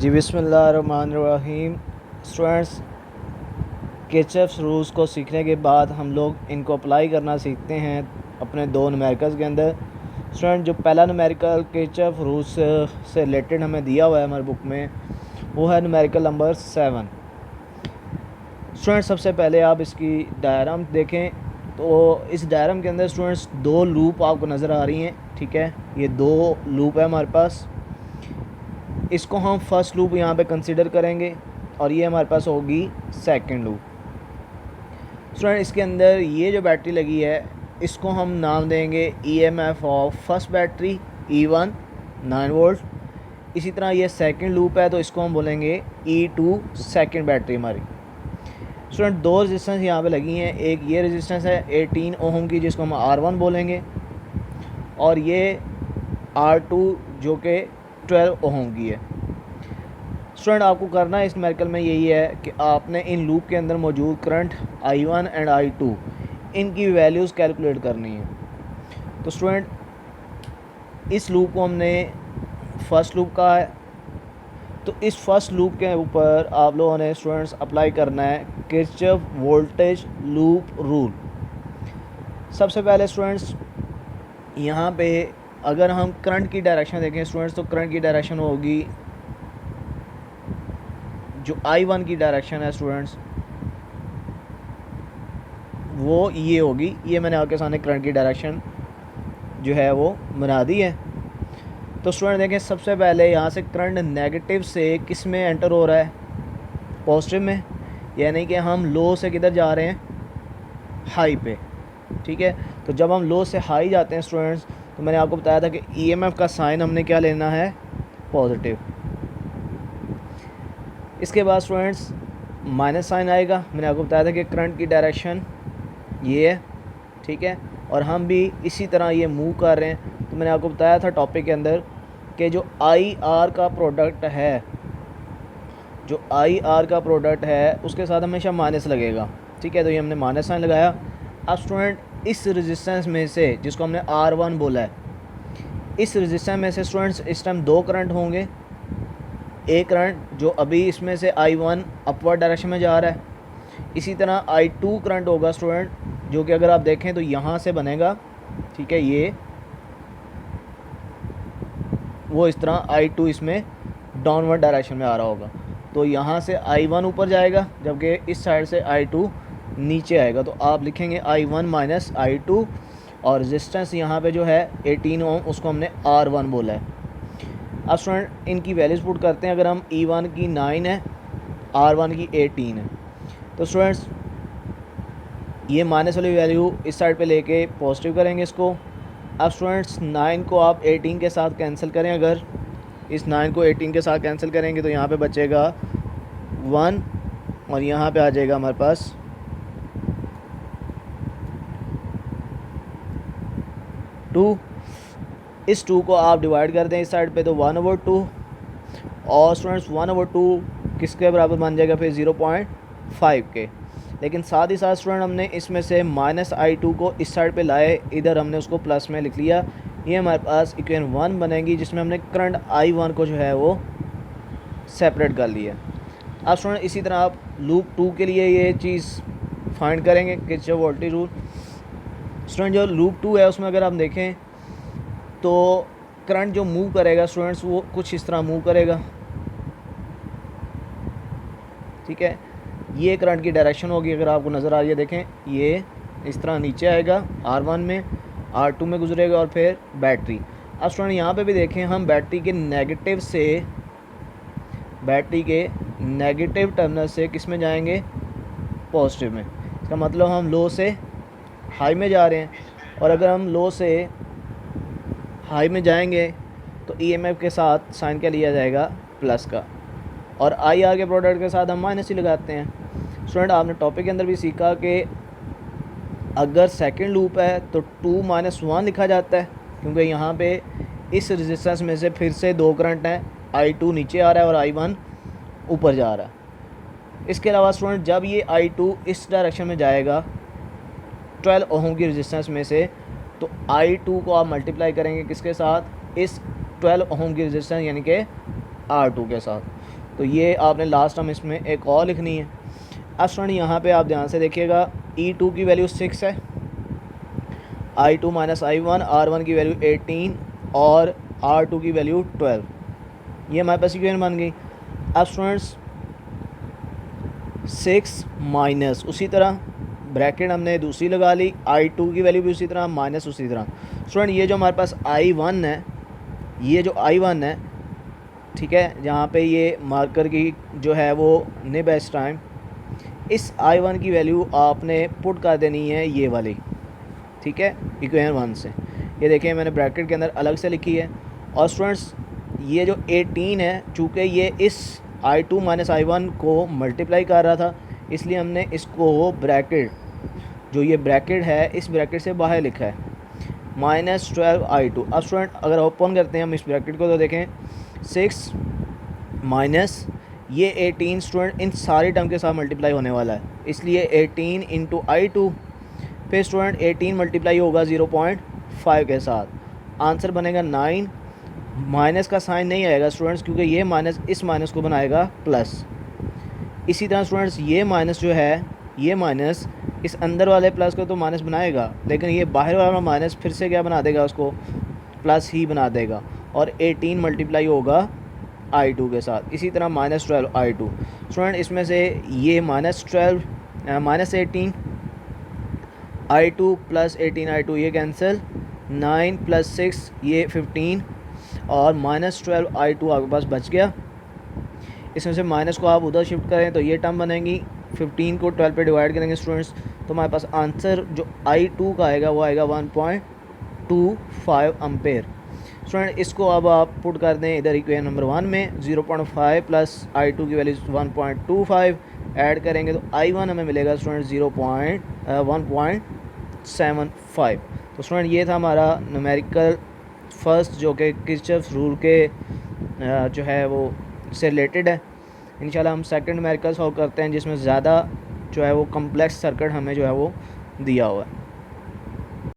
जी बिस्मिल्लाहिर्रहमानिर्रहीम। Students, Kirchhoff's rules को सीखने के बाद हम लोग इनको अप्लाई करना सीखते हैं अपने दो न्यूमेरिकल्स के अंदर। स्टूडेंट, जो पहला न्यूमेरिकल किरचॉफ रूल्स से रिलेटेड हमें दिया हुआ है हमारे बुक में, वो है न्यूमेरिकल नंबर 7। स्टूडेंट, सबसे पहले आप इसकी डायग्राम देखें तो इस डायग्राम के अंदर स्टूडेंट्स दो लूप आपको नज़र आ रही हैं। ठीक है, ये दो लूप है हमारे पास। इसको हम फर्स्ट लूप यहाँ पे कंसिडर करेंगे और ये हमारे पास होगी सेकंड लूप। स्टूडेंट, इसके अंदर ये जो बैटरी लगी है इसको हम नाम देंगे EMF of first battery E1 9 volt. इसी तरह ये सेकंड लूप है तो इसको हम बोलेंगे E2 सेकंड बैटरी हमारी। स्टूडेंट, दो रेजिस्टेंस यहाँ पे लगी हैं। एक ये रेजिस्टेंस है 18 ओम की जिसको हम R1 बोलेंगे, और ये R2 जो कि 12 ओम की है। स्टूडेंट, आपको करना है इस न्यूमेरिकल में यही है कि आपने इन लूप के अंदर मौजूद करंट I1 एंड I2 इनकी वैल्यूज़ कैलकुलेट करनी है। तो स्टूडेंट, इस लूप को हमने फर्स्ट लूप कहा है, तो इस फर्स्ट लूप के ऊपर आप लोगों ने स्टूडेंट्स अप्लाई करना है किरचॉफ वोल्टेज लूप रूल। सबसे पहले स्टूडेंट्स, यहाँ पे अगर हम करंट की डायरेक्शन देखें स्टूडेंट्स, तो करंट की डायरेक्शन होगी, जो I1 की डायरेक्शन है स्टूडेंट्स वो ये होगी। ये मैंने आपके सामने करंट की डायरेक्शन जो है वो बना दी है। तो स्टूडेंट देखें, सबसे पहले यहाँ से करंट नेगेटिव से किस में एंटर हो रहा है, पॉजिटिव में, यानी कि हम लो से किधर जा रहे हैं, हाई पे। ठीक है, तो जब हम लो से हाई जाते हैं स्टूडेंट्स, तो मैंने आपको बताया था कि ईएमएफ का साइन हमने क्या लेना है, पॉजिटिव। इसके बाद स्टूडेंट्स माइनस साइन आएगा। मैंने आपको बताया था कि करंट की डायरेक्शन ये है। ठीक है, और हम भी इसी तरह ये मूव कर रहे हैं। तो मैंने आपको बताया था टॉपिक के अंदर कि जो IR का प्रोडक्ट है, जो IR का प्रोडक्ट है उसके साथ हमेशा माइनस लगेगा। ठीक है, तो ये हमने माइनस साइन लगाया। अब स्टूडेंट, इस रेजिस्टेंस में से जिसको हमने R1 बोला है, इस रेजिस्टेंस में से स्टूडेंट्स इस टाइम दो करंट होंगे। एक करंट जो अभी इसमें से I1 अपवर्ड डायरेक्शन में जा रहा है, इसी तरह I2 करंट होगा स्टूडेंट, जो कि अगर आप देखें तो यहाँ से बनेगा। ठीक है, ये वो इस तरह I2 इसमें डाउनवर्ड डायरेक्शन में आ रहा होगा, तो यहाँ से I1 ऊपर जाएगा जबकि इस साइड से I2 नीचे आएगा। तो आप लिखेंगे I1 माइनस I2, और रेजिस्टेंस यहाँ पे जो है 18 ओम उसको हमने R1 बोला है। अब स्टूडेंट, इनकी वैल्यूज़ पुट करते हैं। अगर हम E1 की 9 है, R1 की 18 है, तो स्टूडेंट्स ये माइनस वाली वैल्यू इस साइड पे लेके पॉजिटिव करेंगे इसको। अब स्टूडेंट्स 9 को आप 18 के साथ कैंसिल करें। अगर इस 9 को 18 के साथ कैंसिल करेंगे तो यहाँ पे बचेगा 1, और यहाँ पे आ जाएगा हमारे पास 2। इस 2 को आप डिवाइड कर दें इस साइड पे तो 1/2, और स्टूडेंट्स 1/2 किसके बराबर बन जाएगा फिर, 0.5 के। लेकिन साथ ही साथ स्टूडेंट हमने इसमें से माइनस I2 को इस साइड पे लाए, इधर हमने उसको प्लस में लिख लिया। ये हमारे पास इक्वेशन 1 बनेगी जिसमें हमने करंट I1 को जो है वो सेपरेट कर लिया। अब स्टूडेंट इसी तरह आप लूप 2 के लिए ये चीज़ फाइंड करेंगे किरचॉफ वोल्टेज रूल। स्टूडेंट, जो लूप 2 है उसमें अगर आप देखें तो करंट जो मूव करेगा स्टूडेंट्स वो कुछ इस तरह मूव करेगा। ठीक है, ये करंट की डायरेक्शन होगी, अगर आपको नज़र आ रही है देखें, ये इस तरह नीचे आएगा R1 में, R2 में गुजरेगा और फिर बैटरी। अब स्टूडेंट यहाँ पे भी देखें, हम बैटरी के नेगेटिव टर्मिनल से किस में जाएंगे, पॉजिटिव में। इसका मतलब हम लो से हाई में जा रहे हैं, और अगर हम लो से हाई में जाएंगे तो ईएमएफ के साथ साइन क्या लिया जाएगा, प्लस का, और IR के प्रोडक्ट के साथ हम माइनस ही लगाते हैं। स्टूडेंट, आपने टॉपिक के अंदर भी सीखा कि अगर सेकंड लूप है तो 2 - 1 लिखा जाता है, क्योंकि यहाँ पे इस रेजिस्टेंस में से फिर से दो करंट हैं, I2 नीचे आ रहा है और I1 ऊपर जा रहा है। इसके अलावा स्टूडेंट, जब ये I2 इस डायरेक्शन में जाएगा 12 ओम की रेजिस्टेंस में से, तो I2 को आप मल्टीप्लाई करेंगे किसके साथ, इस 12 ओम की रेजिस्टेंस यानी कि R2 के साथ। तो ये आपने लास्ट टर्म इसमें एक और लिखनी है। अब स्टूडेंट यहाँ पे आप ध्यान से देखिएगा, E2 की वैल्यू 6 है, I2 माइनस I1, R1 की वैल्यू 18 और R2 की वैल्यू 12। ये हमारे पास इक्वेशन बन गई। अब स्टूडेंट्स 6 माइनस उसी तरह ब्रैकेट हमने दूसरी लगा ली, I2 की वैल्यू भी उसी तरह माइनस उसी तरह। स्टूडेंट ये जो हमारे पास I1 है, ये जो I1 है, ठीक है, जहाँ पे ये मार्कर की जो है वो निब है इस टाइम, इस I1 की वैल्यू आपने पुट कर देनी है ये वाली, ठीक है, इक्वेशन 1 से। ये देखिए मैंने ब्रैकेट के अंदर अलग से लिखी है। और स्टूडेंट्स ये जो 18 है, चूँकि ये इस I2 माइनस I1 को मल्टीप्लाई कर रहा था, इसलिए हमने इसको ब्रैकेट, जो ये ब्रैकेट है, इस ब्रैकेट से बाहर लिखा है -12I2। अब स्टूडेंट अगर ओपन करते हैं हम इस ब्रैकेट को तो देखें 6 माइनस ये 18 स्टूडेंट इन सारे टर्म के साथ मल्टीप्लाई होने वाला है, इसलिए 18 इंटू I2, फिर स्टूडेंट 18 मल्टीप्लाई होगा 0.5 के साथ, आंसर बनेगा 9। माइनस का साइन नहीं आएगा स्टूडेंट्स, क्योंकि ये माइनस इस माइनस को बनाएगा प्लस। इसी तरह स्टूडेंट्स ये माइनस जो है, ये माइनस इस अंदर वाले प्लस को तो माइनस बनाएगा, लेकिन ये बाहर वाला माइनस फिर से क्या बना देगा, उसको प्लस ही बना देगा। और 18 मल्टीप्लाई होगा I2 के साथ, इसी तरह -12 I2। स्टूडेंट इसमें से ये -12 -18 I2 प्लस 18 I2 ये कैंसिल, 9 प्लस 6 ये 15 और -12 I2 आपके पास बच गया। इसमें से माइनस को आप उधर शिफ्ट करें तो ये टर्म बनेगी, 15 को 12 पे डिवाइड करेंगे स्टूडेंट्स, तो हमारे पास आंसर जो I2 का आएगा वो आएगा 1.25 एम्पेयर। स्टूडेंट इसको अब आप पुट कर दें इधर इक्वेशन नंबर 1 में, 0.5 प्लस I2 की वैल्यू 1.25 ऐड करेंगे तो I1 हमें मिलेगा स्टूडेंट 1.75। तो स्टूडेंट ये था हमारा न्यूमेरिकल फर्स्ट, जो कि किरचॉफ रूल के जो है वो से रिलेटेड है। इंशाल्लाह हम सेकंड न्यूमेरिकल सॉल्व करते हैं, जिसमें ज़्यादा जो है वो कम्प्लेक्स सर्किट हमें जो है वो दिया हुआ है।